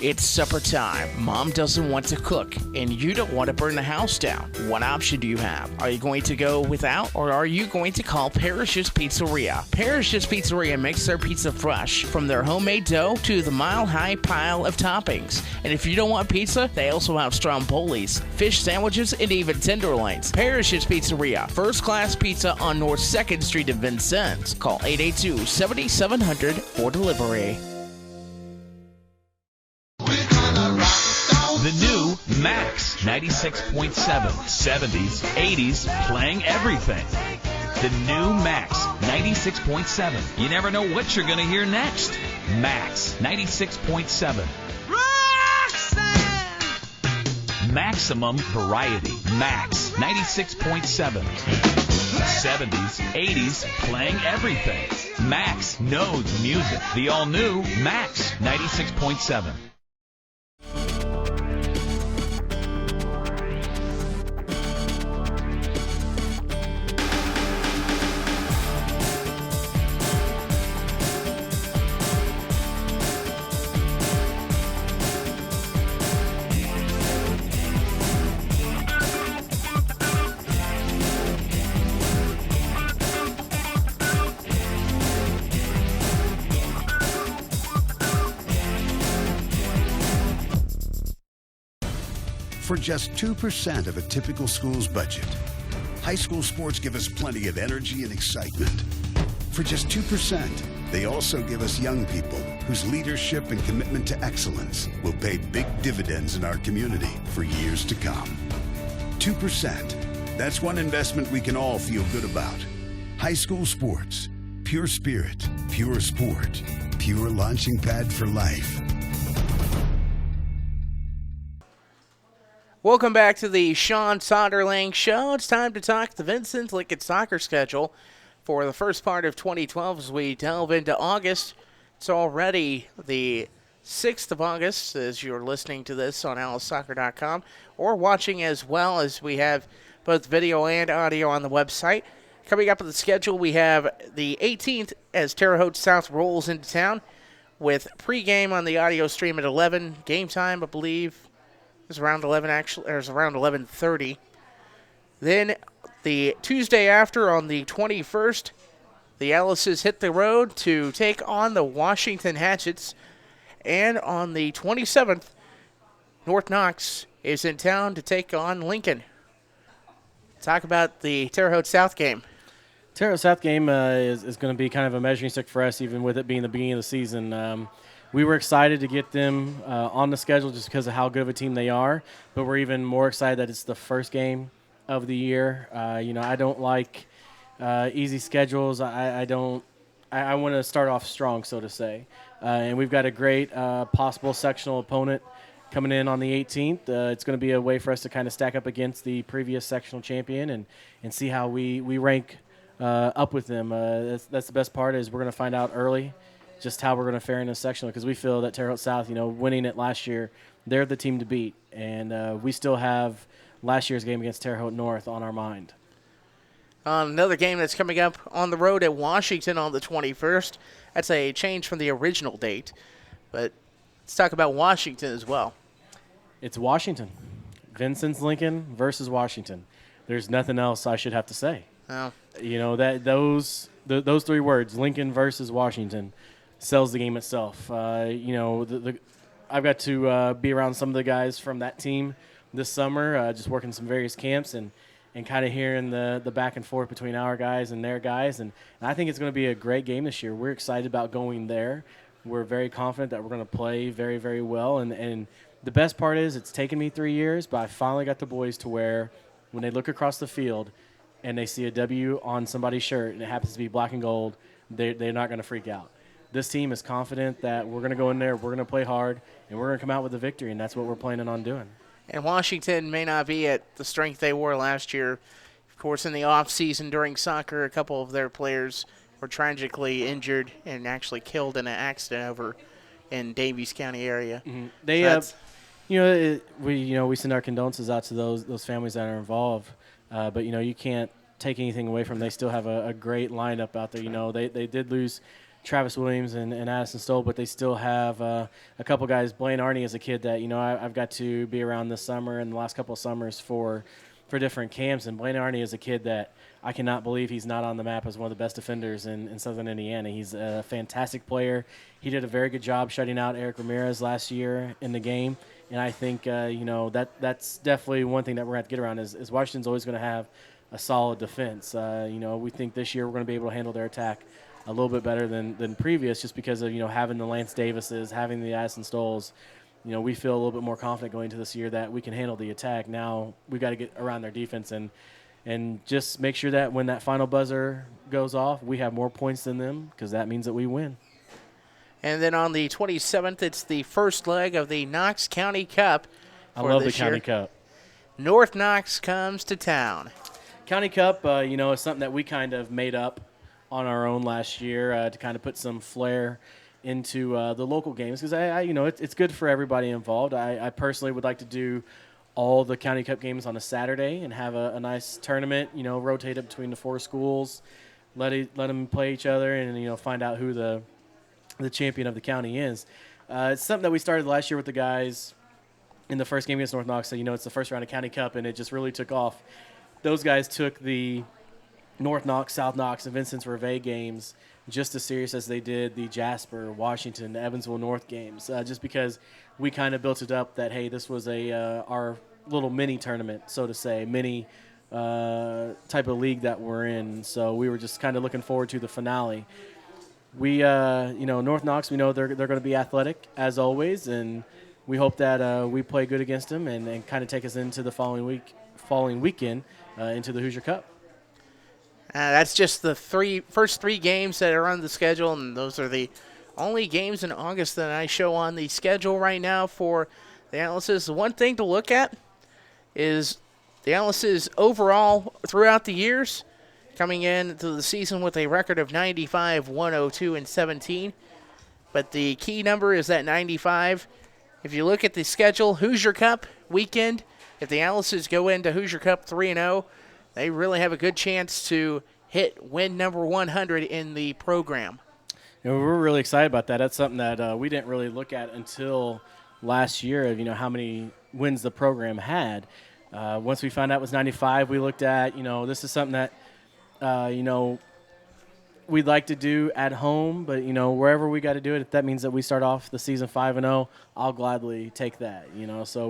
It's supper time. Mom doesn't want to cook, and you don't want to burn the house down. What option do you have? Are you going to go without, or are you going to call Parrish's Pizzeria? Parrish's Pizzeria makes their pizza fresh, from their homemade dough to the mile-high pile of toppings. And if you don't want pizza, they also have strombolis, fish sandwiches, and even tenderloins. Parrish's Pizzeria, first-class pizza on North 2nd Street in Vincennes. Call 882-7700 for delivery. The new Max 96.7, 70s, 80s, playing everything. The new Max 96.7. You never know what you're going to hear next. Max 96.7. Maximum variety. Max 96.7. 70s, 80s, playing everything. Max knows music. The all-new Max 96.7. For just 2% of a typical school's budget, high school sports give us plenty of energy and excitement. For just 2%, they also give us young people whose leadership and commitment to excellence will pay big dividends in our community for years to come. 2%, that's one investment we can all feel good about. High school sports, pure spirit, pure sport, pure launching pad for life. Welcome back to the Shaun Soderling Show. It's time to talk the Vincennes Lincoln soccer schedule for the first part of 2012 as we delve into August. It's already the 6th of August as you're listening to this on AliceSoccer.com or watching as well, as we have both video and audio on the website. Coming up on the schedule, we have the 18th as Terre Haute South rolls into town with pregame on the audio stream at 11. Game time, I believe, is around 11, actually, or is around 11:30. Then the Tuesday after, on the 21st, the Alices hit the road to take on the Washington Hatchets. And on the 27th, North Knox is in town to take on Lincoln. Talk about the Terre Haute South game. Terre Haute South game is going to be kind of a measuring stick for us, even with it being the beginning of the season. We were excited to get them on the schedule just because of how good of a team they are, but we're even more excited that it's the first game of the year. I don't like easy schedules. I want to start off strong, so to say. And we've got a great possible sectional opponent coming in on the 18th. It's going to be a way for us to kind of stack up against the previous sectional champion and see how we rank up with them. That's the best part, is we're going to find out early just how we're going to fare in this sectional, because we feel that Terre Haute South, winning it last year, they're the team to beat. And we still have last year's game against Terre Haute North on our mind. Another game that's coming up on the road at Washington on the 21st. That's a change from the original date. But let's talk about Washington as well. It's Washington. Vincennes Lincoln versus Washington. There's nothing else I should have to say. Oh. Those three words, Lincoln versus Washington, sells the game itself. I've got to be around some of the guys from that team this summer, just working some various camps and kind of hearing the back and forth between our guys and their guys. And I think it's going to be a great game this year. We're excited about going there. We're very confident that we're going to play very, very well. And the best part is it's taken me 3 years, but I finally got the boys to where when they look across the field and they see a W on somebody's shirt and it happens to be black and gold, they're not going to freak out. This team is confident that we're going to go in there, we're going to play hard, and we're going to come out with a victory, and that's what we're planning on doing. And Washington may not be at the strength they were last year. Of course, in the off-season during soccer, a couple of their players were tragically injured and actually killed in an accident over in Davies County area. Mm-hmm. We send our condolences out to those families that are involved. But you can't take anything away from them. They still have a great lineup out there. They did lose Travis Williams and Addison Stoll, but they still have a couple guys. Blaine Arney is a kid that, I've got to be around this summer and the last couple of summers for different camps. And Blaine Arney is a kid that I cannot believe he's not on the map as one of the best defenders in Southern Indiana. He's a fantastic player. He did a very good job shutting out Eric Ramirez last year in the game. And I think, that's definitely one thing that we're going to have to get around is Washington's always going to have a solid defense. We think this year we're going to be able to handle their attack a little bit better than previous, just because of having the Lance Davises, having the Addison Stolls. We feel a little bit more confident going into this year that we can handle the attack. Now we got to get around their defense and just make sure that when that final buzzer goes off, we have more points than them, because that means that we win. And then on the 27th, it's the first leg of the Knox County Cup. I love the County Cup. North Knox comes to town. County Cup, is something that we kind of made up on our own last year to kind of put some flair into the local games, because it's good for everybody involved. I personally would like to do all the County Cup games on a Saturday and have a nice tournament, rotate it between the 4 schools, let them play each other, and find out who the champion of the county is. It's something that we started last year with the guys in the first game against North Knox. So, it's the first round of County Cup, and it just really took off. Those guys took the North Knox, South Knox, and Vincennes Reveille games just as serious as they did the Jasper, Washington, Evansville North games, just because we kind of built it up that, hey, this was our little mini tournament, so to say, mini type of league that we're in. So we were just kind of looking forward to the finale. We, North Knox, we know they're going to be athletic as always, and we hope that we play good against them and kind of take us into the following weekend into the Hoosier Cup. That's just the first three games that are on the schedule, and those are the only games in August that I show on the schedule right now for the Atlases. The one thing to look at is the Atlases overall throughout the years, coming into the season with a record of 95, 102, and 17. But the key number is that 95. If you look at the schedule, Hoosier Cup weekend, if the Atlases go into Hoosier Cup 3-0, they really have a good chance to hit win number 100 in the program. We're really excited about that. That's something that we didn't really look at until last year of, how many wins the program had. Once we found out it was 95, we looked at, this is something that, we'd like to do at home, but, wherever we got to do it, if that means that we start off the season 5-0, I'll gladly take that, So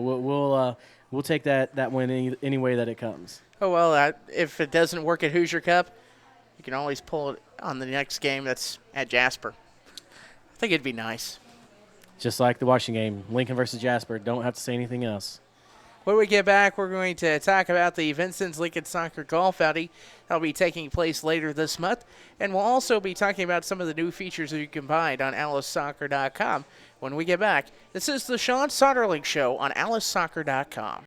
we'll take that win any way that it comes. Oh, well, if it doesn't work at Hoosier Cup, you can always pull it on the next game that's at Jasper. I think it'd be nice. Just like the Washington game, Lincoln versus Jasper. Don't have to say anything else. When we get back, we're going to talk about the Vincennes Lincoln Soccer Golf Outing that'll be taking place later this month. And we'll also be talking about some of the new features that you can find on AliceSoccer.com when we get back. This is the Shaun Soderling Show on AliceSoccer.com.